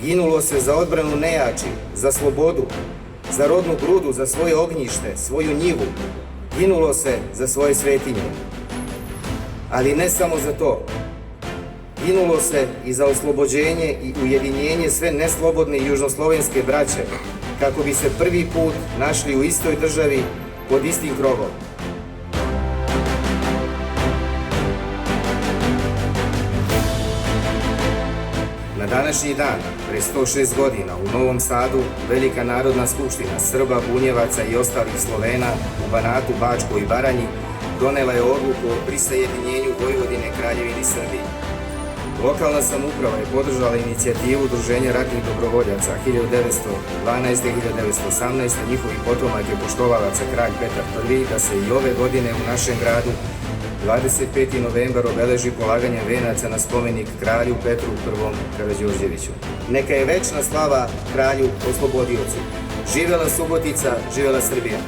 Ginulo se za odbranu nejači, za slobodu, za rodnu grudu, za svoje ognjište, svoju njivu. Ginulo se za svoje svetinje. Ali ne samo za to. Ginulo se i za oslobođenje i ujedinjenje sve neslobodne južnoslovenske braće, kako bi se prvi put našli u istoj državi pod istim krovom. Na današnji dan, pre 106 godina, u Novom Sadu, Velika narodna skupština Srba, Bunjevaca i ostalih Slovena u Banatu, Bačkoj i Baranji donela je odluku o prisajedinjenju Vojvodine Kraljevini Srbiji. Lokalna samouprava je podržala inicijativu Udruženja ratnih dobrovoljaca 1912-1918, njihovih potomaka i poštovalaca kralj Petar I, da se i ove godine u našem gradu 25. novembar obeleži polaganje venaca na spomenik kralju Petru I Karađorđeviću. Neka je večna slava kralju oslobodiocu. Živela Subotica, živela Srbija!